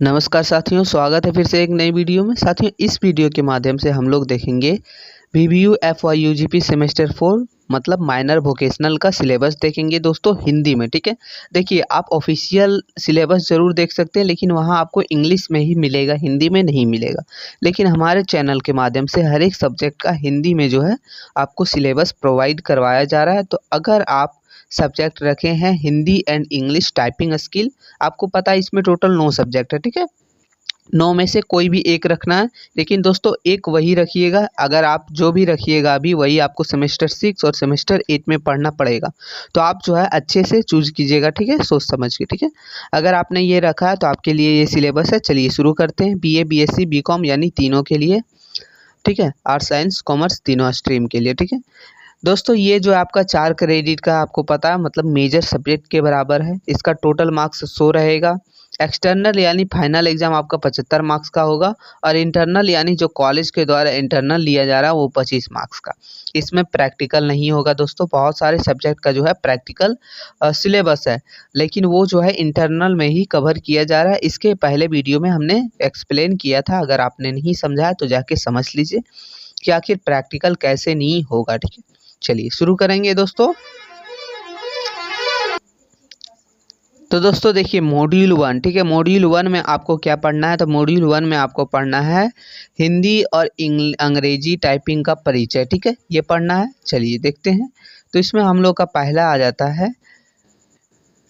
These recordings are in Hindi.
नमस्कार साथियों, स्वागत है फिर से एक नई वीडियो में। साथियों, इस वीडियो के माध्यम से हम लोग देखेंगे VBU FYUGP सेमेस्टर 4 मतलब माइनर वोकेशनल का सिलेबस देखेंगे दोस्तों हिंदी में। ठीक है, देखिए आप ऑफिशियल सिलेबस ज़रूर देख सकते हैं, लेकिन वहाँ आपको इंग्लिश में ही मिलेगा, हिंदी में नहीं मिलेगा। लेकिन हमारे चैनल के माध्यम से हर एक सब्जेक्ट का हिंदी में जो है आपको सिलेबस प्रोवाइड करवाया जा रहा है। तो अगर आप सब्जेक्ट रखे हैं Hindi and English typing skill, आपको पता है इसमें टोटल 9 सब्जेक्ट है। ठीक है, 9 में से कोई भी एक रखना है, लेकिन दोस्तों एक वही रखिएगा। अगर आप जो भी रखिएगा अभी वही आपको सेमेस्टर 6 और सेमेस्टर 8 में पढ़ना पड़ेगा। तो आप जो है अच्छे से चूज कीजिएगा, ठीक है, सोच समझ के। ठीक है, अगर आपने ये रखा है तो आपके लिए ये सिलेबस है। चलिए शुरू करते हैं। BA BSc BCom यानी तीनों के लिए, ठीक है, आर्ट्स साइंस कॉमर्स तीनों स्ट्रीम के लिए। ठीक है दोस्तों, ये जो आपका 4 क्रेडिट का आपको पता है मतलब मेजर सब्जेक्ट के बराबर है। इसका टोटल मार्क्स 100 रहेगा। एक्सटर्नल यानी फाइनल एग्जाम आपका 75 मार्क्स का होगा, और इंटरनल यानी जो कॉलेज के द्वारा इंटरनल लिया जा रहा है वो 25 मार्क्स का। इसमें प्रैक्टिकल नहीं होगा दोस्तों। बहुत सारे सब्जेक्ट का जो है प्रैक्टिकल सिलेबस है, लेकिन वो जो है इंटरनल में ही कवर किया जा रहा है। इसके पहले वीडियो में हमने एक्सप्लेन किया था, अगर आपने नहीं समझा है तो जाके समझ लीजिए कि आखिर प्रैक्टिकल कैसे नहीं होगा। ठीक है, चलिए शुरू करेंगे दोस्तों। तो दोस्तों देखिए मॉड्यूल 1, ठीक है, मॉड्यूल 1 में आपको क्या पढ़ना है? तो मॉड्यूल 1 में आपको पढ़ना है हिंदी और अंग्रेजी टाइपिंग का परिचय। ठीक है, ये पढ़ना है। चलिए देखते हैं। तो इसमें हम लोग का पहला आ जाता है,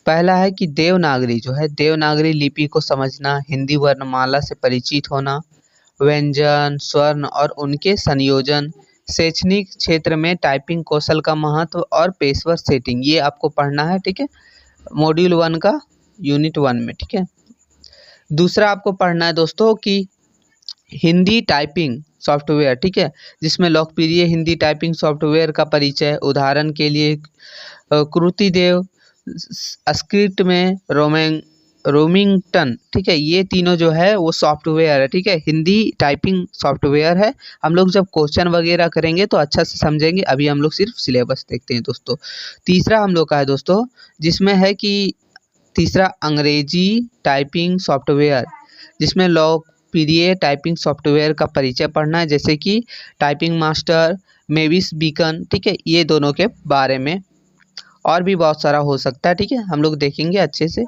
पहला है कि देवनागरी जो है, देवनागरी लिपि को समझना, हिंदी वर्णमाला से परिचित होना, व्यंजन स्वर्ण और उनके संयोजन, शैक्षणिक क्षेत्र में टाइपिंग कौशल का महत्व और पेशेवर सेटिंग, ये आपको पढ़ना है। ठीक है, मॉड्यूल 1 का यूनिट 1 में। ठीक है, दूसरा आपको पढ़ना है दोस्तों कि हिंदी टाइपिंग सॉफ्टवेयर, ठीक है, जिसमें लोकप्रिय हिंदी टाइपिंग सॉफ्टवेयर का परिचय। उदाहरण के लिए कृतिदेव, स्क्रिप्ट में रोमिंगटन, ठीक है, ये तीनों जो है वो सॉफ्टवेयर है। ठीक है, हिंदी टाइपिंग सॉफ्टवेयर है। हम लोग जब क्वेश्चन वगैरह करेंगे तो अच्छा से समझेंगे, अभी हम लोग सिर्फ सिलेबस देखते हैं दोस्तों। तीसरा हम लोग का है दोस्तों, जिसमें है कि तीसरा अंग्रेजी टाइपिंग सॉफ्टवेयर, जिसमें लोकप्रिय टाइपिंग सॉफ्टवेयर का परिचय पढ़ना है, जैसे कि टाइपिंग मास्टर, मेविस बीकन। ठीक है, ये दोनों के बारे में, और भी बहुत सारा हो सकता है। ठीक है, हम लोग देखेंगे अच्छे से।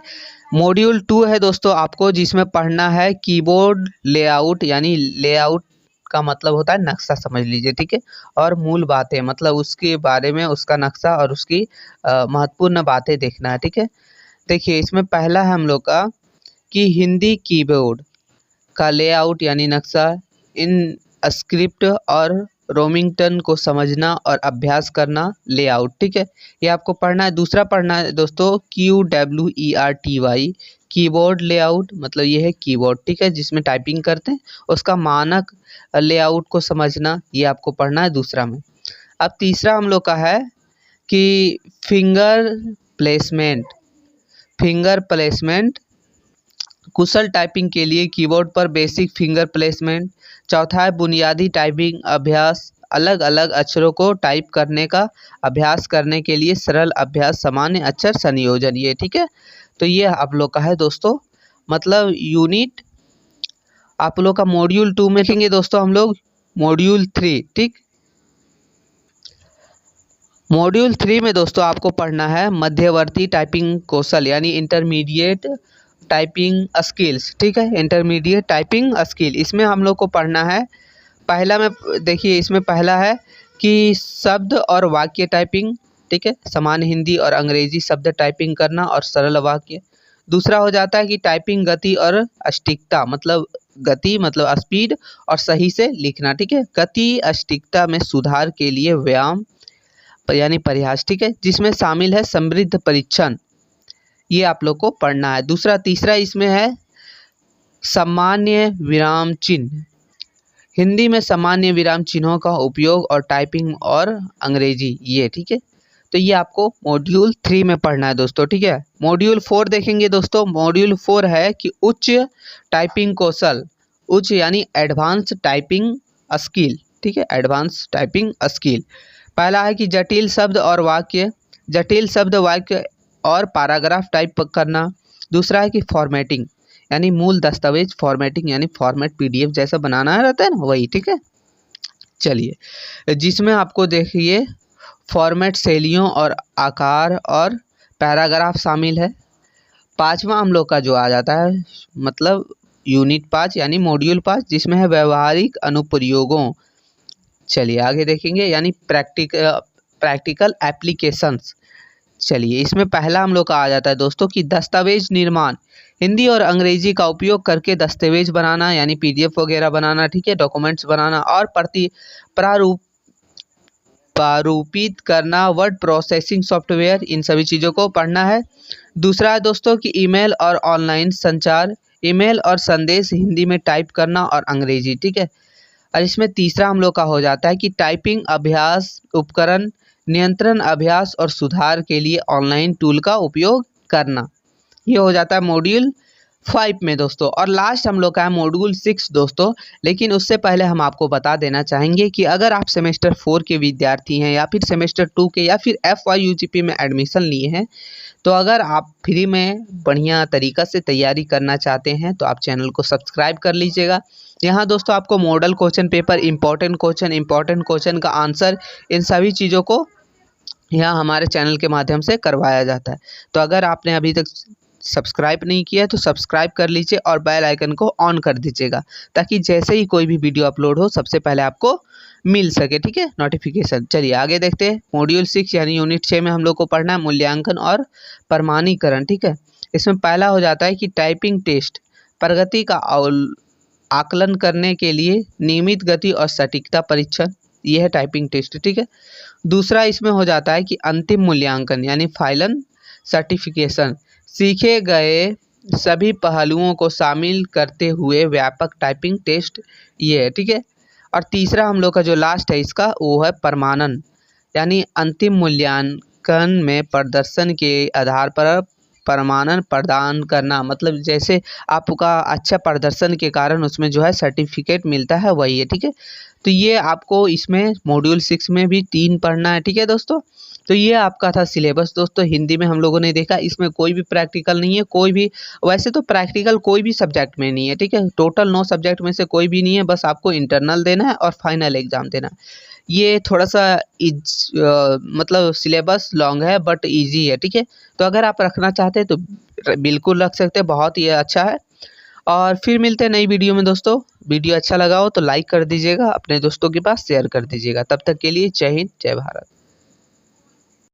मॉड्यूल 2 है दोस्तों आपको, जिसमें पढ़ना है कीबोर्ड लेआउट, यानी लेआउट का मतलब होता है नक्शा, समझ लीजिए। ठीक है, और मूल बातें मतलब उसके बारे में, उसका नक्शा और उसकी महत्वपूर्ण बातें देखना है। ठीक है, देखिए इसमें पहला है हम लोग का कि हिंदी कीबोर्ड का लेआउट यानी नक्शा, इन स्क्रिप्ट और रोमिंगटन को समझना और अभ्यास करना, लेआउट। ठीक है, ये आपको पढ़ना है। दूसरा पढ़ना है दोस्तों QWERTY, कीबोर्ड लेआउट, मतलब ये है कीबोर्ड, ठीक है, जिसमें टाइपिंग करते हैं, उसका मानक लेआउट को समझना, ये आपको पढ़ना है दूसरा में। अब तीसरा हम लोग का है कि फिंगर प्लेसमेंट, फिंगर प्लेसमेंट कुशल टाइपिंग के लिए कीबोर्ड पर बेसिक फिंगर प्लेसमेंट। चौथा है बुनियादी टाइपिंग अभ्यास, अलग अलग अक्षरों को टाइप करने का अभ्यास करने के लिए सरल अभ्यास, सामान्य अक्षर संयोजन, ये। ठीक है, तो ये आप लोग का है दोस्तों, मतलब यूनिट आप लोग का मॉड्यूल 2 में देखेंगे दोस्तों हम लोग मॉड्यूल 3। ठीक, मॉड्यूल 3 में दोस्तों आपको पढ़ना है मध्यवर्ती टाइपिंग कौशल, यानी इंटरमीडिएट टाइपिंग स्किल्स। ठीक है, इंटरमीडिएट टाइपिंग स्किल, इसमें हम लोग को पढ़ना है। पहला में देखिए, इसमें पहला है कि शब्द और वाक्य टाइपिंग, ठीक है, समान हिंदी और अंग्रेजी शब्द टाइपिंग करना और सरल वाक्य। दूसरा हो जाता है कि टाइपिंग गति और सटीकता, मतलब गति मतलब स्पीड और सही से लिखना। ठीक है, गति सटीकता में सुधार के लिए व्यायाम यानी प्रयास, ठीक है, जिसमें शामिल है समृद्ध परीक्षण, ये आप लोग को पढ़ना है। दूसरा तीसरा इसमें है सामान्य विराम चिन्ह, हिंदी में सामान्य विराम चिन्हों का उपयोग और टाइपिंग और अंग्रेजी, ये। ठीक है, तो ये आपको मॉड्यूल 3 में पढ़ना है दोस्तों। ठीक है, मॉड्यूल 4 देखेंगे दोस्तों। मॉड्यूल 4 है कि उच्च टाइपिंग कौशल, उच्च यानी एडवांस टाइपिंग स्किल। ठीक है, एडवांस टाइपिंग स्किल। पहला है कि जटिल शब्द और वाक्य, जटिल शब्द वाक्य और पैराग्राफ टाइप करना। दूसरा है कि फॉर्मेटिंग, यानी मूल दस्तावेज फॉर्मेटिंग यानी फॉर्मेट PDF जैसा बनाना रहता है ना, वही। ठीक है, चलिए, जिसमें आपको देखिए फॉर्मेट शैलियों और आकार और पैराग्राफ शामिल है। पांचवा हम लोग का जो आ जाता है मतलब यूनिट 5 यानी मॉड्यूल 5, जिसमें है व्यवहारिक अनुप्रयोगों। चलिए आगे देखेंगे, यानी प्रैक्टिकल एप्लीकेशंस। चलिए, इसमें पहला हम लोग का आ जाता है दोस्तों कि दस्तावेज निर्माण, हिंदी और अंग्रेजी का उपयोग करके दस्तावेज बनाना यानी PDF वगैरह बनाना। ठीक है, डॉक्यूमेंट्स बनाना और प्रारूपित करना, वर्ड प्रोसेसिंग सॉफ्टवेयर, इन सभी चीज़ों को पढ़ना है। दूसरा है दोस्तों कि ईमेल और ऑनलाइन संचार, ईमेल और संदेश हिंदी में टाइप करना और अंग्रेजी। ठीक है, और इसमें तीसरा हम लोग का हो जाता है कि टाइपिंग अभ्यास उपकरण, नियंत्रण अभ्यास और सुधार के लिए ऑनलाइन टूल का उपयोग करना। ये हो जाता है मॉड्यूल 5 में दोस्तों। और लास्ट हम लोग का है मॉड्यूल 6 दोस्तों। लेकिन उससे पहले हम आपको बता देना चाहेंगे कि अगर आप सेमेस्टर 4 के विद्यार्थी हैं या फिर सेमेस्टर 2 के या फिर FYUGP में एडमिशन लिए हैं, तो अगर आप फ्री में बढ़िया तरीक़ा से तैयारी करना चाहते हैं तो आप चैनल को सब्सक्राइब कर लीजिएगा। यहाँ दोस्तों आपको model question paper, important question का आंसर, इन सभी चीज़ों को यहाँ हमारे चैनल के माध्यम से करवाया जाता है। तो अगर आपने अभी तक सब्सक्राइब नहीं किया है तो सब्सक्राइब कर लीजिए और बेल आइकन को ऑन कर दीजिएगा, ताकि जैसे ही कोई भी वीडियो अपलोड हो सबसे पहले आपको मिल सके। ठीक है, नोटिफिकेशन। चलिए आगे देखते हैं। मॉड्यूल 6 यानी यूनिट 6 में हम लोग को पढ़ना है मूल्यांकन और प्रमाणीकरण। ठीक है, इसमें पहला हो जाता है कि टाइपिंग टेस्ट, प्रगति का आकलन करने के लिए नियमित गति और सटीकता परीक्षण, यह है टाइपिंग टेस्ट। ठीक है, दूसरा इसमें हो जाता है कि अंतिम मूल्यांकन यानी फाइनल सर्टिफिकेशन, सीखे गए सभी पहलुओं को शामिल करते हुए व्यापक टाइपिंग टेस्ट, ये है। ठीक है, और तीसरा हम लोग का जो लास्ट है इसका वो है प्रमाणन, यानी अंतिम मूल्यांकन में प्रदर्शन के आधार पर प्रमाणन प्रदान करना, मतलब जैसे आपका अच्छा प्रदर्शन के कारण उसमें जो है सर्टिफिकेट मिलता है, वही है। ठीक है, तो ये आपको इसमें मॉड्यूल 6 में भी 3 पढ़ना है। ठीक है दोस्तों, तो ये आपका था सिलेबस दोस्तों। हिंदी में हम लोगों ने देखा, इसमें कोई भी प्रैक्टिकल नहीं है, कोई भी, वैसे तो प्रैक्टिकल कोई भी सब्जेक्ट में नहीं है। ठीक है, टोटल 9 सब्जेक्ट में से कोई भी नहीं है, बस आपको इंटरनल देना है और फाइनल एग्ज़ाम देना है। ये थोड़ा सा मतलब सिलेबस लॉन्ग है बट इजी है। ठीक है, तो अगर आप रखना चाहते हैं तो बिल्कुल रख सकते हैं, बहुत ही अच्छा है। और फिर मिलते हैं नई वीडियो में दोस्तों। वीडियो अच्छा लगा हो तो लाइक कर दीजिएगा, अपने दोस्तों के पास शेयर कर दीजिएगा। तब तक के लिए जय हिंद, जय भारत।